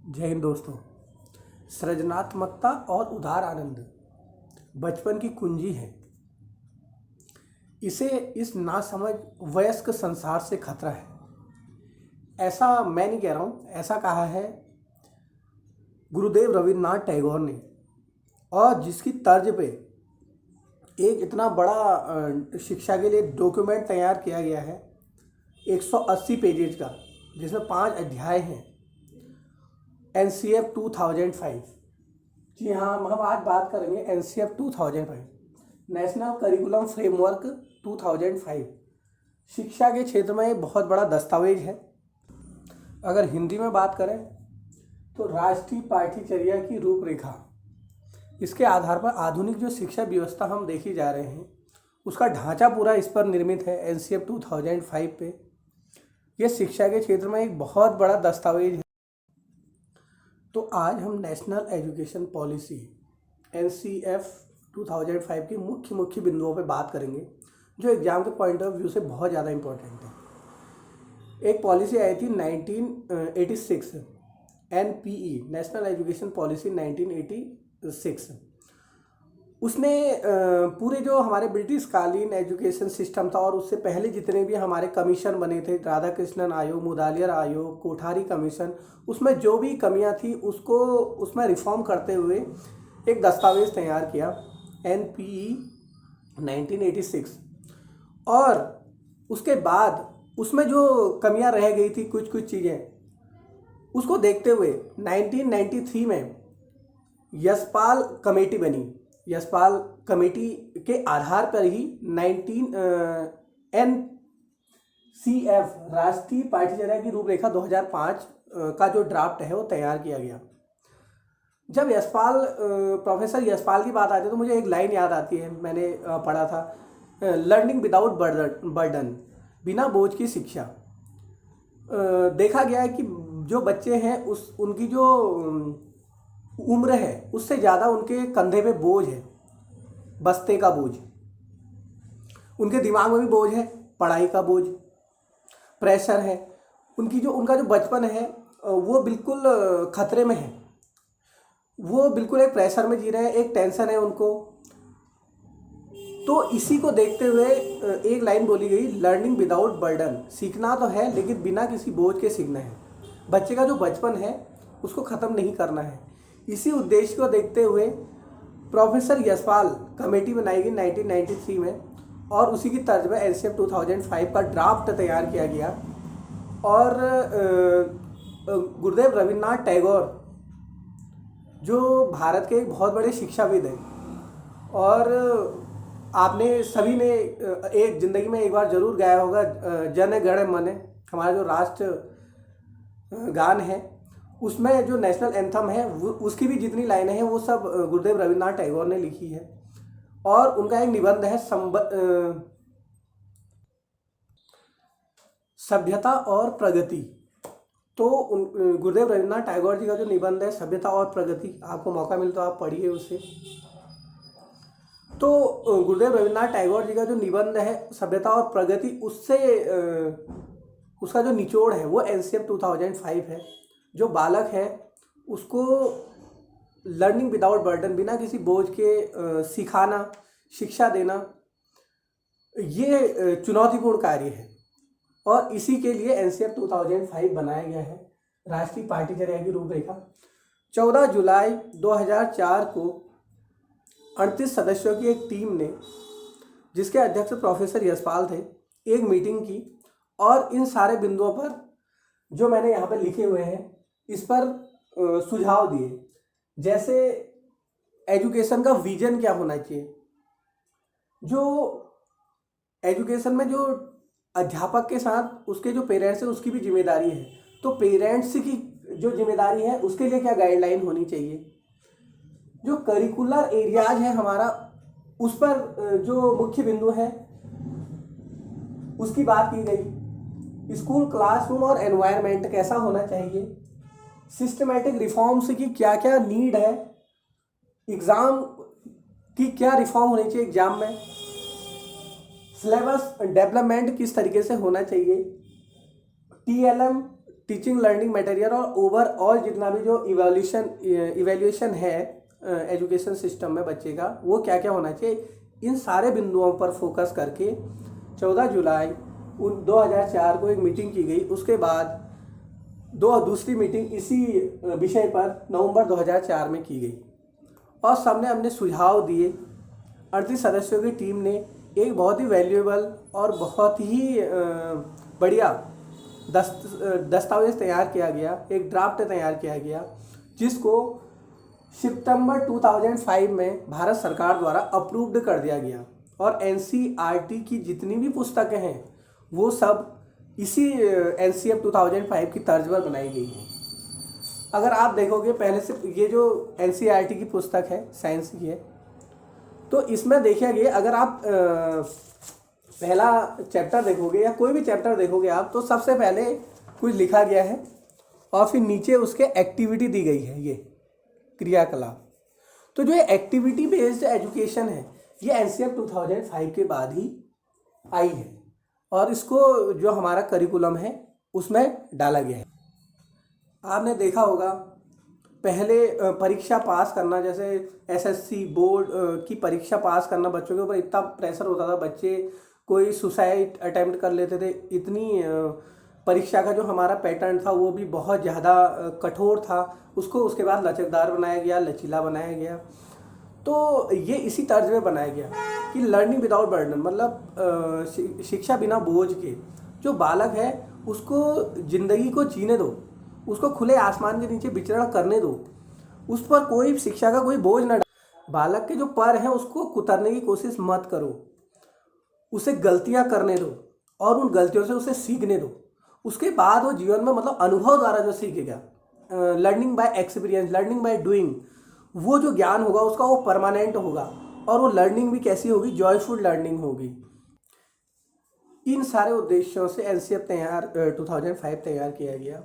जय हिंद दोस्तों। सृजनात्मकता और उदार आनंद बचपन की कुंजी है। इसे इस नासमझ वयस्क संसार से खतरा है। ऐसा मैं नहीं कह रहा हूँ, ऐसा कहा है गुरुदेव रविन्द्रनाथ टैगोर ने। और जिसकी तर्ज पे एक इतना बड़ा शिक्षा के लिए डॉक्यूमेंट तैयार किया गया है 180 पेजेज का, जिसमें 5 अध्याय हैं। NCF 2005। जी हाँ, हम आज बात करेंगे NCF 2005, नेशनल करिकुलम फ्रेमवर्क 2005। शिक्षा के क्षेत्र में एक बहुत बड़ा दस्तावेज है। अगर हिंदी में बात करें तो राष्ट्रीय पाठ्यचर्या की रूपरेखा। इसके आधार पर आधुनिक जो शिक्षा व्यवस्था हम देखी जा रहे हैं, उसका ढांचा पूरा इस पर निर्मित है, NCF 2005 पे। यह शिक्षा के क्षेत्र में एक बहुत बड़ा दस्तावेज है। तो आज हम नेशनल एजुकेशन पॉलिसी NCF 2005 की मुख्य बिंदुओं पे बात करेंगे, जो एग्ज़ाम के पॉइंट ऑफ व्यू से बहुत ज़्यादा इम्पोर्टेंट है। एक पॉलिसी आई थी 1986, NPE, नेशनल एजुकेशन पॉलिसी 1986। उसने पूरे जो हमारे ब्रिटिश कालीन एजुकेशन सिस्टम था, और उससे पहले जितने भी हमारे कमीशन बने थे, राधा कृष्णन आयोग, मुदालियर आयोग, कोठारी कमीशन, उसमें जो भी कमियां थी उसको उसमें रिफॉर्म करते हुए एक दस्तावेज तैयार किया, NPE 1986। और उसके बाद उसमें जो कमियां रह गई थी, कुछ चीज़ें, उसको देखते हुए 1993 में यशपाल कमेटी बनी। यशपाल कमेटी के आधार पर ही NCF, राष्ट्रीय पाठ्यचर्या की रूपरेखा 2005 का जो ड्राफ्ट है वो तैयार किया गया। जब प्रोफेसर यशपाल की बात आती है तो मुझे एक लाइन याद आती है, मैंने पढ़ा था, लर्निंग विदाउट बर्डन, बिना बोझ की शिक्षा। देखा गया है कि जो बच्चे हैं उनकी जो उम्र है उससे ज़्यादा उनके कंधे पे बोझ है, बस्ते का बोझ। उनके दिमाग में भी बोझ है, पढ़ाई का बोझ, प्रेशर है। उनका जो बचपन है वो बिल्कुल खतरे में है। वो बिल्कुल एक प्रेशर में जी रहे हैं, एक टेंशन है उनको। तो इसी को देखते हुए एक लाइन बोली गई, लर्निंग विदाउट बर्डन। सीखना तो है लेकिन बिना किसी बोझ के सीखना है। बच्चे का जो बचपन है उसको ख़त्म नहीं करना है। इसी उद्देश्य को देखते हुए प्रोफेसर यशपाल कमेटी बनाई गई 1993 में, और उसी की तर्ज में NCF 2005 का ड्राफ्ट तैयार किया गया। और गुरुदेव रविन्द्रनाथ टैगोर, जो भारत के एक बहुत बड़े शिक्षाविद हैं, और आपने सभी ने एक ज़िंदगी में एक बार ज़रूर गाया होगा, जन गण मन, हमारा जो राष्ट्र गान है, उसमें जो नेशनल एंथम है उसकी भी जितनी लाइनें हैं वो सब गुरुदेव रविन्द्रनाथ टैगोर ने लिखी है। और उनका एक निबंध है सभ्यता और प्रगति। तो गुरुदेव रविन्द्रनाथ टैगोर जी का जो निबंध है सभ्यता और प्रगति, आपको मौका मिले तो आप पढ़िए उसे। तो गुरुदेव रविन्द्रनाथ टैगोर जी का जो निबंध है सभ्यता और प्रगति, उससे उसका जो निचोड़ है वो NCF 2005 है। जो बालक है उसको लर्निंग विदाउट बर्डन, बिना किसी बोझ के सिखाना, शिक्षा देना, ये चुनौतीपूर्ण कार्य है। और इसी के लिए NCF 2005 बनाया गया है, राष्ट्रीय पाठ्यचर्या की रूपरेखा। 14 जुलाई 2004 को 38 सदस्यों की एक टीम ने, जिसके अध्यक्ष प्रोफेसर यशपाल थे, एक मीटिंग की और इन सारे बिंदुओं पर जो मैंने यहाँ पर लिखे हुए हैं इस पर सुझाव दिए। जैसे एजुकेशन का विजन क्या होना चाहिए, जो एजुकेशन में जो अध्यापक के साथ उसके जो पेरेंट्स हैं उसकी भी जिम्मेदारी है, तो पेरेंट्स की जो जिम्मेदारी है उसके लिए क्या गाइडलाइन होनी चाहिए। जो करिकुलर एरियाज है हमारा, उस पर जो मुख्य बिंदु है उसकी बात की गई। स्कूल क्लासरूम और एनवायरनमेंट कैसा होना चाहिए, सिस्टमेटिक रिफॉर्म्स की क्या क्या नीड है, एग्ज़ाम की क्या रिफॉर्म होनी चाहिए एग्ज़ाम में, सिलेबस डेवलपमेंट किस तरीके से होना चाहिए, TLM टीचिंग लर्निंग मटेरियल और ओवरऑल जितना भी जो इवैल्यूएशन है एजुकेशन सिस्टम में बच्चे का, वो क्या क्या होना चाहिए, इन सारे बिंदुओं पर फोकस करके 14 जुलाई 2004 को एक मीटिंग की गई। उसके बाद दूसरी मीटिंग इसी विषय पर नवंबर 2004 में की गई और सबने अपने सुझाव दिए। 38 सदस्यों की टीम ने एक बहुत ही वैल्यूएबल और बहुत ही बढ़िया दस्तावेज तैयार किया गया, एक ड्राफ्ट तैयार किया गया, जिसको सितंबर 2005 में भारत सरकार द्वारा अप्रूव्ड कर दिया गया। और एनसीईआरटी की जितनी भी पुस्तकें हैं वो सब इसी एनसीएफ 2005 की तर्ज पर बनाई गई हैं। अगर आप देखोगे पहले से ये जो एनसीईआरटी की पुस्तक है साइंस की है, तो इसमें देखिए गया, अगर आप पहला चैप्टर देखोगे या कोई भी चैप्टर देखोगे आप, तो सबसे पहले कुछ लिखा गया है और फिर नीचे उसके एक्टिविटी दी गई है, ये क्रियाकलाप। तो जो ये एक्टिविटी बेस्ड एजुकेशन है ये एनसीएफ 2005 के बाद ही आई है और इसको जो हमारा करिकुलम है उसमें डाला गया है। आपने देखा होगा पहले परीक्षा पास करना, जैसे एसएससी बोर्ड की परीक्षा पास करना, बच्चों के ऊपर इतना प्रेशर होता था, बच्चे कोई सुसाइड अटेम्प्ट कर लेते थे। इतनी परीक्षा का जो हमारा पैटर्न था वो भी बहुत ज़्यादा कठोर था। उसको उसके बाद लचकदार बनाया गया, लचीला बनाया गया। तो ये इसी तर्ज में बनाया गया कि लर्निंग विदाउट बर्डन, मतलब शिक्षा बिना बोझ के। जो बालक है उसको ज़िंदगी को जीने दो, उसको खुले आसमान के नीचे विचरण करने दो, उस पर कोई शिक्षा का कोई बोझ न डालो। बालक के जो पर हैं उसको कुतरने की कोशिश मत करो, उसे गलतियां करने दो और उन गलतियों से उसे सीखने दो। उसके बाद वो जीवन में मतलब अनुभव द्वारा जो सीखेगा, learning by experience, learning by doing, वो जो ज्ञान होगा उसका वो परमानेंट होगा। और वो लर्निंग भी कैसी होगी, जॉयफुल लर्निंग होगी। इन सारे उद्देश्यों से एनसीएफ 2005 तैयार किया गया।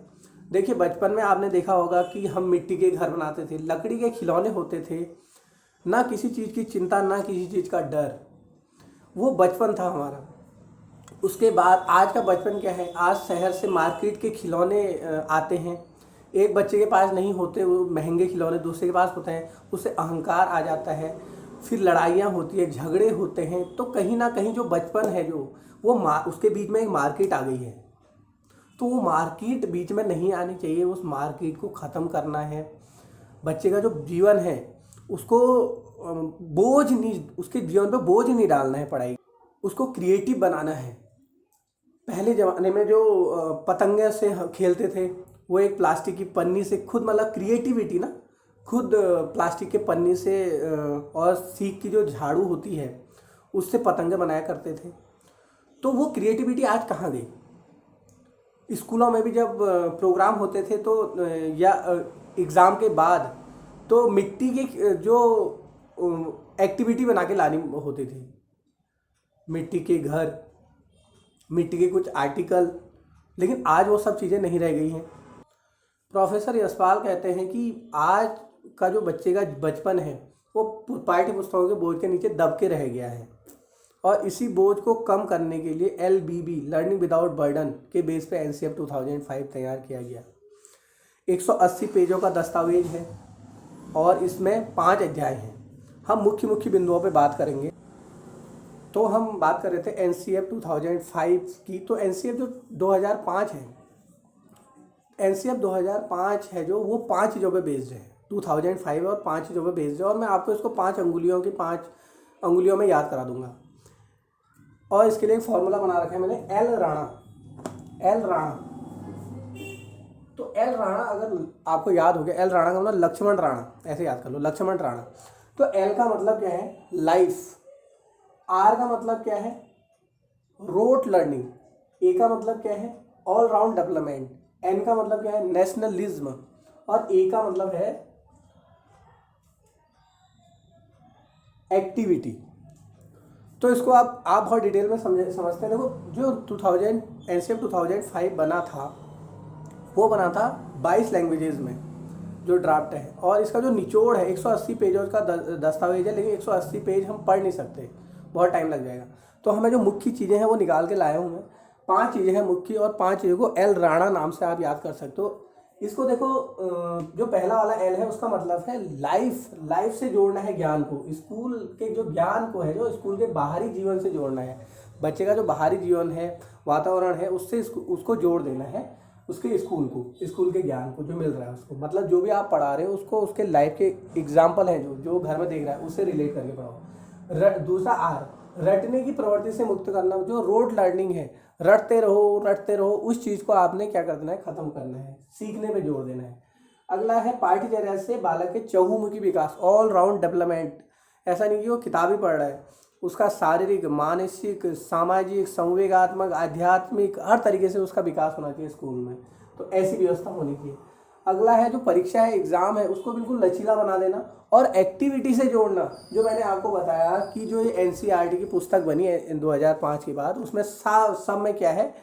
देखिए बचपन में आपने देखा होगा कि हम मिट्टी के घर बनाते थे, लकड़ी के खिलौने होते थे, ना किसी चीज़ की चिंता, ना किसी चीज़ का डर। वो बचपन था हमारा। उसके बाद आज का बचपन क्या है, आज शहर से मार्केट के खिलौने आते हैं। एक बच्चे के पास नहीं होते वो महंगे खिलौने, दूसरे के पास होते हैं, उससे अहंकार आ जाता है, फिर लड़ाइयाँ होती है, झगड़े होते हैं। तो कहीं ना कहीं जो बचपन है जो वो उसके बीच में एक मार्केट आ गई है। तो वो मार्केट बीच में नहीं आनी चाहिए, उस मार्केट को ख़त्म करना है। बच्चे का जो जीवन है उसको बोझ नहीं, उसके जीवन पे बोझ नहीं डालना है पढ़ाई, उसको क्रिएटिव बनाना है। पहले ज़माने में जो पतंगे से खेलते थे वो एक प्लास्टिक की पन्नी से खुद, मतलब क्रिएटिविटी ना, खुद प्लास्टिक के पन्नी से और सीख की जो झाड़ू होती है उससे पतंगे बनाया करते थे। तो वो क्रिएटिविटी आज कहाँ गई। स्कूलों में भी जब प्रोग्राम होते थे तो या एग्ज़ाम के बाद तो मिट्टी की जो एक्टिविटी बना के लानी होती थी, मिट्टी के घर, मिट्टी के कुछ आर्टिकल। लेकिन आज वो सब चीज़ें नहीं रह गई हैं। प्रोफेसर यशपाल कहते हैं कि आज का जो बच्चे का बचपन है वो पाठ्य पुस्तकों के बोझ के नीचे दब के रह गया है और इसी बोझ को कम करने के लिए LBB लर्निंग विदाउट बर्डन के बेस पे एनसीएफ 2005 तैयार किया गया। 180 पेजों का दस्तावेज है और इसमें 5 अध्याय हैं। हम मुख्य बिंदुओं पे बात करेंगे। तो हम बात कर रहे थे एनसीएफ 2005 की। तो एनसीएफ जो 2005 है, एनसीएफ 2005 है जो वो 5 चीज़ों पे बेस्ड है। 2005 और 5 चीज़ों पे बेस्ड है और मैं आपको इसको 5 अंगुलियों में याद करा दूंगा। और इसके लिए एक फॉर्मूला बना रखा है मैंने, एल राणा। तो एल राणा अगर आपको याद हो गया, एल राणा का मतलब लक्ष्मण राणा, ऐसे याद कर लो, लक्ष्मण राणा। तो एल का मतलब क्या है, लाइफ। आर का मतलब क्या है, रोट लर्निंग। ए का मतलब क्या है, ऑल राउंड डेवलपमेंट। एन का मतलब क्या है, नेशनलिज्म। और ए का मतलब है एक्टिविटी। तो इसको आप बहुत डिटेल में समझते हैं। देखो जो एनसीएफ 2005 बना था वो बना था 22 लैंग्वेजेस में जो ड्राफ्ट है। और इसका जो निचोड़ है 180 पेजों का दस्तावेज है, लेकिन 180 पेज हम पढ़ नहीं सकते, बहुत टाइम लग जाएगा। तो हमें जो मुख्य चीज़ें हैं वो निकाल के लाया हूँ मैं। 5 चीज़ें हैं मुख्य, और 5 चीज़ों को एल राणा नाम से आप याद कर सकते हो। इसको देखो, जो पहला वाला एल है उसका मतलब है लाइफ से जोड़ना है ज्ञान को, स्कूल के जो ज्ञान को है जो स्कूल के बाहरी जीवन से जोड़ना है। बच्चे का जो बाहरी जीवन है, वातावरण है, उससे उसको जोड़ देना है उसके स्कूल के ज्ञान को जो मिल रहा है उसको, मतलब जो भी आप पढ़ा रहे हो उसको उसके लाइफ के एग्जाम्पल हैं जो घर में देख रहा है उससे रिलेट करके पढ़ाओ। दूसरा आर, रटने की प्रवृत्ति से मुक्त करना, जो रोड लर्निंग है, रटते रहो उस चीज़ को आपने क्या कर देना है, ख़त्म करना है, सीखने पे जोर देना है। अगला है पाठ्यचर्या से बालक के चहुमुखी विकास, ऑल राउंड डेवलपमेंट। ऐसा नहीं कि वो किताब ही पढ़ रहा है, उसका शारीरिक, मानसिक, सामाजिक, संवेगात्मक, आध्यात्मिक हर तरीके से उसका विकास होना चाहिए स्कूल में, तो ऐसी व्यवस्था होनी चाहिए। अगला है जो परीक्षा है, एग्ज़ाम है, उसको बिल्कुल लचीला बना देना और एक्टिविटी से जोड़ना। जो मैंने आपको बताया कि जो ये एनसीईआरटी की पुस्तक बनी है 2005 के बाद, उसमें सब में क्या है,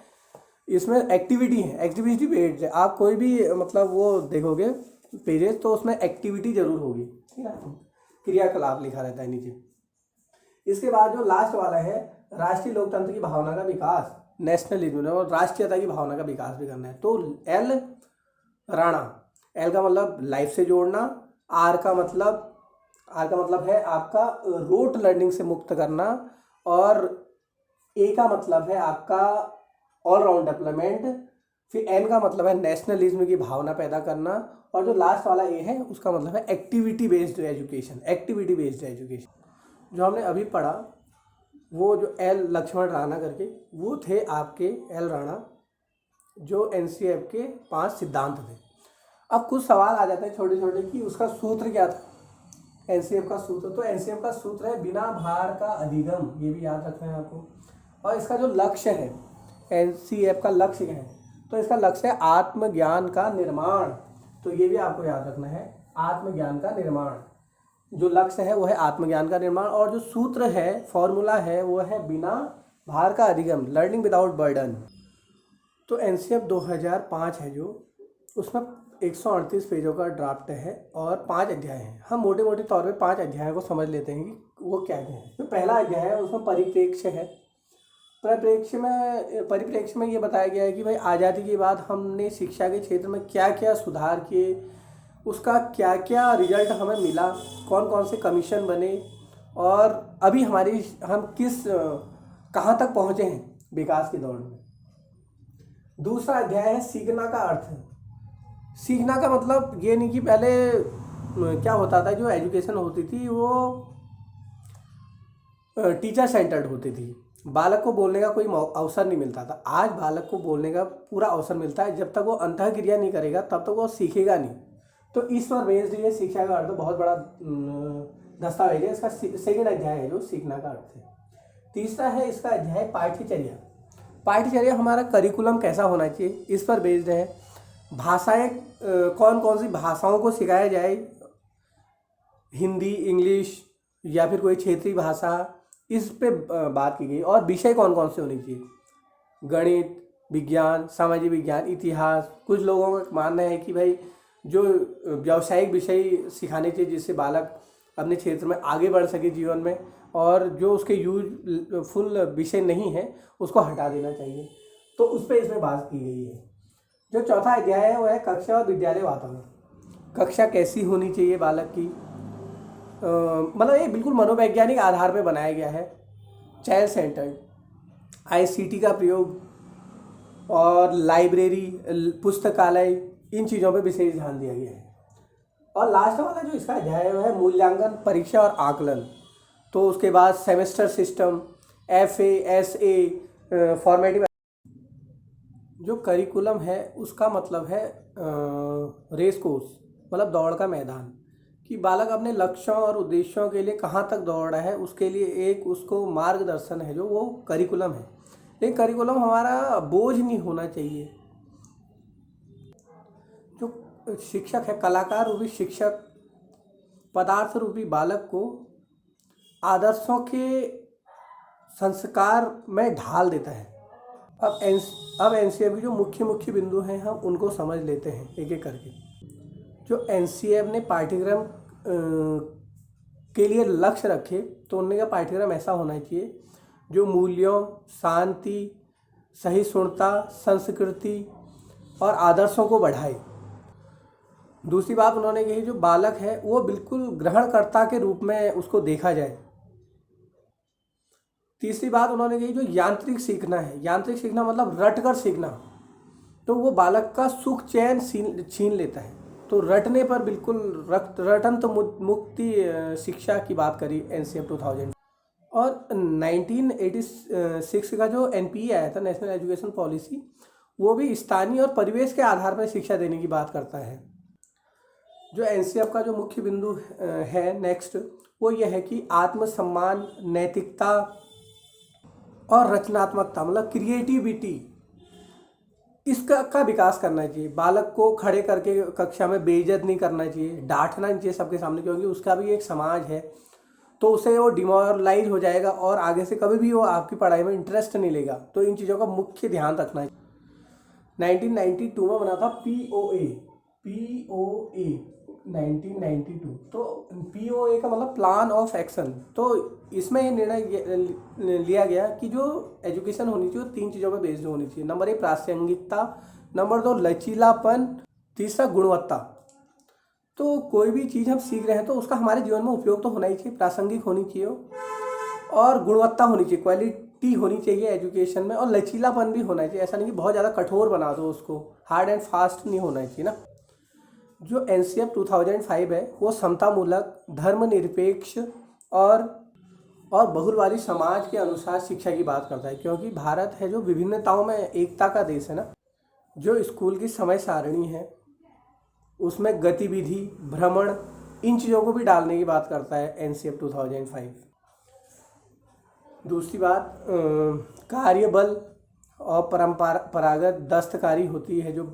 इसमें एक्टिविटी है, एक्टिविटी बेस्ड है। आप कोई भी मतलब वो देखोगे पेजेस तो उसमें एक्टिविटी जरूर होगी, ठीक है, क्रियाकलाप लिखा रहता है नीचे। इसके बाद जो लास्ट वाला है, राष्ट्रीय लोकतंत्र की भावना का विकास, नेशनलिज्म और राष्ट्रीयता की भावना का विकास भी करना है। तो एल राणा, एल का मतलब लाइफ से जोड़ना, आर का मतलब है आपका रोट लर्निंग से मुक्त करना, और ए का मतलब है आपका ऑलराउंड डेवलपमेंट, फिर एन का मतलब है नेशनलिज्म की भावना पैदा करना, और जो लास्ट वाला ए है उसका मतलब है एक्टिविटी बेस्ड एजुकेशन। जो हमने अभी पढ़ा वो जो एल लक्ष्मण राणा करके, वो थे आपके एल राणा, जो एनसीईआरटी के 5 सिद्धांत थे। अब कुछ सवाल आ जाते हैं छोटे छोटे कि उसका सूत्र क्या था, एनसीईआरटी का सूत्र। तो एनसीईआरटी का सूत्र है बिना भार का अधिगम, ये भी याद रखना है आपको। और इसका जो लक्ष्य है, एनसीईआरटी का लक्ष्य है, तो इसका लक्ष्य है आत्मज्ञान का निर्माण। तो ये भी आपको याद रखना है, आत्मज्ञान का निर्माण। जो लक्ष्य है वो है आत्मज्ञान का निर्माण, और जो सूत्र है, फॉर्मूला है, वो है बिना भार का अधिगम, लर्निंग विदाउट बर्डन। तो एनसीईआरटी 2005 है जो, उसमें 138 पेजों का ड्राफ्ट है और 5 अध्याय हैं। हम मोटे मोटे तौर पे 5 अध्यायों को समझ लेते हैं कि वो क्या क्या है। जो पहला अध्याय है उसमें परिप्रेक्ष्य है। परिप्रेक्ष्य में ये बताया गया है कि भाई आज़ादी के बाद हमने शिक्षा के क्षेत्र में क्या क्या सुधार किए, उसका क्या क्या रिजल्ट हमें मिला, कौन कौन से कमीशन बने, और अभी हम कहाँ तक पहुँचे हैं विकास की दौड़ में। दूसरा अध्याय है सीखना का अर्थ। सीखना का मतलब ये नहीं कि पहले क्या होता था, जो एजुकेशन होती थी वो टीचर सेंटर्ड होती थी, बालक को बोलने का कोई अवसर नहीं मिलता था। आज बालक को बोलने का पूरा अवसर मिलता है, जब तक वो अंतः क्रिया नहीं करेगा तब तक वो सीखेगा नहीं। तो इस पर बेस्ड ये शिक्षा का अर्थ बहुत बड़ा दस्तावेज है। इसका सेकंड अध्याय है जो सीखना का अर्थ है। तीसरा है इसका अध्याय पाठ्यचर्या हमारा करिकुलम कैसा होना चाहिए, इस पर बेस्ड है। भाषाएं, कौन कौन सी भाषाओं को सिखाया जाए, हिंदी, इंग्लिश या फिर कोई क्षेत्रीय भाषा, इस पे बात की गई। और विषय कौन कौन से होने चाहिए, गणित, विज्ञान, सामाजिक विज्ञान, इतिहास। कुछ लोगों का मानना है कि भाई जो व्यावसायिक विषय सिखाने चाहिए जिससे बालक अपने क्षेत्र में आगे बढ़ सके जीवन में, और जो उसके यूजफुल विषय नहीं है उसको हटा देना चाहिए। तो उस पर इसमें बात की गई है। जो चौथा अध्याय है वो है कक्षा और विद्यालय वातावरण। कक्षा कैसी होनी चाहिए बालक की, मतलब ये बिल्कुल मनोवैज्ञानिक आधार पर बनाया गया है। चाइल्ड सेंटर्ड, आईसीटी का प्रयोग, और लाइब्रेरी, पुस्तकालय, इन चीज़ों पे विशेष ध्यान दिया गया है। और लास्ट वाला जो इसका अध्याय है वो है मूल्यांकन, परीक्षा और आकलन। तो उसके बाद semester system, FA, SA, formative. जो करिकुलम है उसका मतलब है रेस कोर्स, मतलब दौड़ का मैदान, कि बालक अपने लक्ष्यों और उद्देश्यों के लिए कहाँ तक दौड़ रहा है, उसके लिए एक उसको मार्गदर्शन है जो वो करिकुलम है। लेकिन करिकुलम हमारा बोझ नहीं होना चाहिए। जो शिक्षक है, कलाकार रूपी शिक्षक पदार्थ रूपी बालक को आदर्शों के संस्कार में ढाल देता है। अब एनसीईआरटी जो मुख्य बिंदु हैं हम उनको समझ लेते हैं एक एक करके। जो एनसीईआरटी ने पाठ्यक्रम के लिए लक्ष्य रखे, तो उनका पाठ्यक्रम ऐसा होना चाहिए जो मूल्यों, शांति, सहिष्णुता, संस्कृति और आदर्शों को बढ़ाए। दूसरी बात उन्होंने कही जो बालक है वो बिल्कुल ग्रहणकर्ता के रूप में उसको देखा जाए। तीसरी बात उन्होंने कही जो यांत्रिक सीखना है, यांत्रिक सीखना मतलब रट कर सीखना, तो वो बालक का सुख चैन छीन लेता है। तो रटने पर बिल्कुल रटन तो मुक्ति शिक्षा की बात करी NCF 2000। और 1986 का जो NPE आया था, नेशनल एजुकेशन पॉलिसी, वो भी स्थानीय और परिवेश के आधार पर शिक्षा देने की बात करता है। जो NCF का जो मुख्य बिंदु है नेक्स्ट, वो ये है कि आत्मसम्मान, नैतिकता और रचनात्मकता मतलब क्रिएटिविटी, इसका का विकास करना चाहिए। बालक को खड़े करके कक्षा में बेइज्जत नहीं करना चाहिए, डांटना नहीं चाहिए सबके सामने, क्योंकि उसका भी एक समाज है, तो उसे वो डिमोरलाइज हो जाएगा और आगे से कभी भी वो आपकी पढ़ाई में इंटरेस्ट नहीं लेगा। तो इन चीज़ों का मुख्य ध्यान रखना है। 1992 में बना था POA 1992। तो POA का मतलब प्लान ऑफ एक्शन। तो इसमें ये निर्णय लिया गया कि जो एजुकेशन होनी चाहिए वो 3 चीज़ों पर बेस्ड होनी चाहिए। नंबर 1 प्रासंगिकता, नंबर 2 लचीलापन, तीसरा गुणवत्ता। तो कोई भी चीज़ हम सीख रहे हैं तो उसका हमारे जीवन में उपयोग तो होना ही चाहिए, प्रासंगिक होनी चाहिए और गुणवत्ता होनी चाहिए, क्वालिटी होनी चाहिए एजुकेशन में, और लचीलापन भी होना चाहिए। ऐसा नहीं कि बहुत ज़्यादा कठोर बना दो उसको, हार्ड एंड फास्ट नहीं होना चाहिए ना। जो NCF 2005 है वो समतामूलक, धर्मनिरपेक्ष और बहुलवादी समाज के अनुसार शिक्षा की बात करता है, क्योंकि भारत है जो विभिन्नताओं में एकता का देश है ना। जो स्कूल की समय सारणी है उसमें गतिविधि, भ्रमण, इन चीज़ों को भी डालने की बात करता है NCF 2005। दूसरी बात कार्यबल और परंपरागत दस्तकारी होती है, जो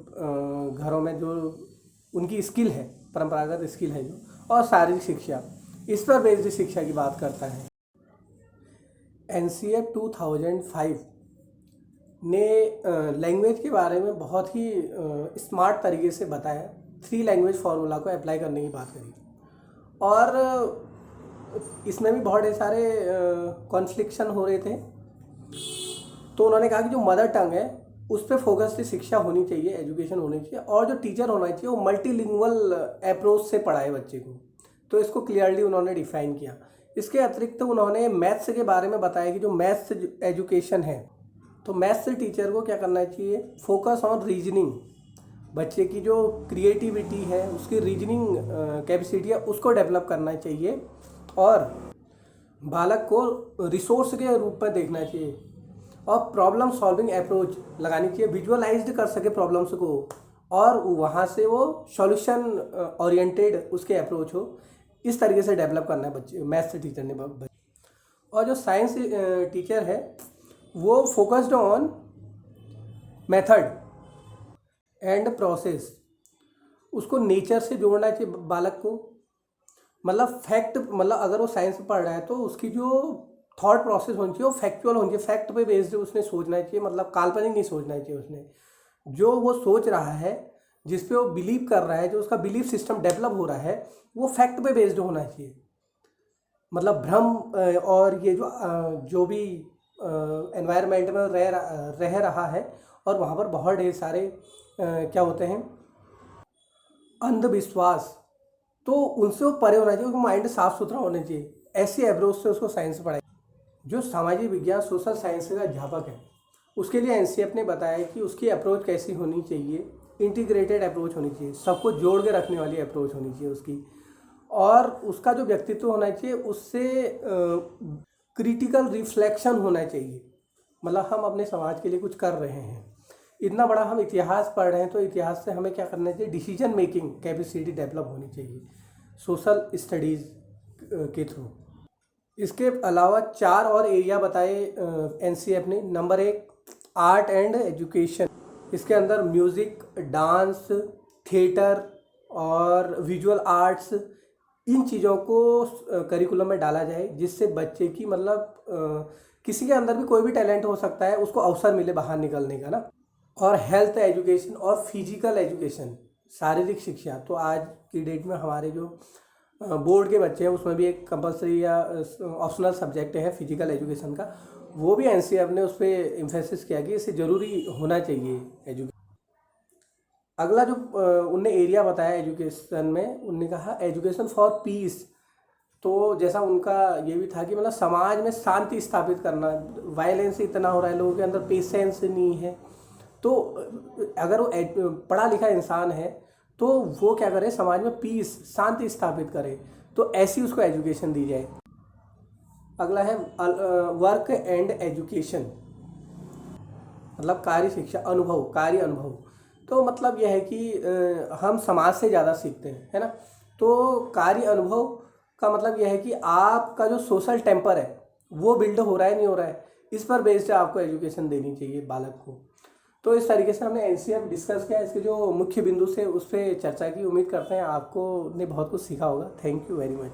घरों में जो उनकी स्किल है, परंपरागत स्किल है जो, और शारीरिक शिक्षा, इस पर बेस्ड शिक्षा की बात करता है। NCF 2005 ने लैंग्वेज के बारे में बहुत ही स्मार्ट तरीके से बताया, 3 लैंग्वेज फार्मूला को अप्लाई करने की बात करी, और इसमें भी बहुत सारे कॉन्फ्लिक्शन हो रहे थे। तो उन्होंने कहा कि जो मदर टंग है उस पर फोकस्ड शिक्षा होनी चाहिए, एजुकेशन होनी चाहिए, और जो टीचर होना चाहिए वो मल्टीलिंगुअल अप्रोच से पढ़ाए बच्चे को। तो इसको क्लियरली उन्होंने डिफाइन किया। इसके अतिरिक्त उन्होंने मैथ्स के बारे में बताया कि जो मैथ्स एजुकेशन है, तो मैथ्स टीचर को क्या करना चाहिए, फोकस ऑन रीजनिंग, बच्चे की जो क्रिएटिविटी है, उसकी रीजनिंग कैपेसिटी है, उसको डेवलप करना चाहिए, और बालक को रिसोर्स के रूप में देखना चाहिए, और प्रॉब्लम सॉल्विंग अप्रोच लगानी चाहिए, विजुअलाइज्ड कर सके प्रॉब्लम्स को, और वहाँ से वो सॉल्यूशन ओरिएंटेड उसके अप्रोच हो। इस तरीके से डेवलप करना है बच्चे, मैथ्स टीचर ने बच्चे। और जो साइंस टीचर है वो focused on method and process, उसको नेचर से जोड़ना चाहिए बालक को। मतलब फैक्ट, मतलब अगर वो साइंस पढ़ रहा है तो उसकी जो थॉट प्रोसेस होनी चाहिए वो फैक्चुअल होनी चाहिए, फैक्ट पे बेस्ड उसने सोचना चाहिए, मतलब काल्पनिक नहीं सोचना चाहिए। उसने जो वो सोच रहा है, जिस पे वो बिलीव कर रहा है, जो उसका बिलीफ सिस्टम डेवलप हो रहा है, वो फैक्ट पे बेस्ड होना चाहिए। मतलब भ्रम और ये जो भी एनवायरनमेंट में रह रहा है, और वहाँ पर बहुत ढेर सारे क्या होते हैं, अंधविश्वास, तो उनसे वो परे होना चाहिए, उसका माइंड साफ सुथरा होना चाहिए। ऐसी अप्रोच से उसको साइंस पढ़ाई। जो सामाजिक विज्ञान सोशल साइंस का अध्यापक है, उसके लिए NCF ने बताया कि उसकी अप्रोच कैसी होनी चाहिए, इंटीग्रेटेड अप्रोच होनी चाहिए, सबको जोड़ के रखने वाली अप्रोच होनी चाहिए उसकी, और उसका जो व्यक्तित्व होना चाहिए उससे क्रिटिकल रिफ्लेक्शन होना चाहिए। मतलब हम अपने समाज के लिए कुछ कर रहे हैं, इतना बड़ा हम इतिहास पढ़ रहे हैं, तो इतिहास से हमें क्या करना चाहिए, डिसीजन मेकिंग कैपेसिटी डेवलप होनी चाहिए सोशल स्टडीज़ के थ्रू। इसके अलावा 4 और एरिया बताए NCF ने। नंबर 1 आर्ट एंड एजुकेशन, इसके अंदर म्यूज़िक, डांस, थिएटर और विजुअल आर्ट्स, इन चीज़ों को करिकुलम में डाला जाए, जिससे बच्चे की मतलब किसी के अंदर भी कोई भी टैलेंट हो सकता है, उसको अवसर मिले बाहर निकलने का ना। और हेल्थ एजुकेशन और फिजिकल एजुकेशन, शारीरिक शिक्षा, तो आज की डेट में हमारे जो बोर्ड के बच्चे हैं उसमें भी एक कंपलसरी या ऑप्शनल सब्जेक्ट है फिजिकल एजुकेशन का, वो भी एनसीईआरटी ने उस पर इम्फेसिस किया कि इसे ज़रूरी होना चाहिए एजुकेशन। अगला जो उनने एरिया बताया एजुकेशन में, उनने कहा एजुकेशन फॉर पीस। तो जैसा उनका ये भी था कि मतलब समाज में शांति स्थापित करना, वायलेंस इतना हो रहा है, लोगों के अंदर पेशेंस नहीं है। तो अगर वो पढ़ा लिखा इंसान है तो वो क्या करे, समाज में पीस शांति स्थापित करे, तो ऐसी उसको एजुकेशन दी जाए। अगला है वर्क एंड एजुकेशन, मतलब कार्य शिक्षा, अनुभव, कार्य अनुभव। तो मतलब यह है कि हम समाज से ज़्यादा सीखते हैं, है ना। तो कार्य अनुभव का मतलब यह है कि आपका जो सोशल टेम्पर है वो बिल्ड हो रहा है नहीं हो रहा है, इस पर बेस्ड आपको एजुकेशन देनी चाहिए बालक को। तो इस तरीके से हमने एनसीईआरटी डिस्कस किया, इसके जो मुख्य बिंदु से उस पर चर्चा की। उम्मीद करते हैं आपको ने बहुत कुछ सीखा होगा। Thank you very much.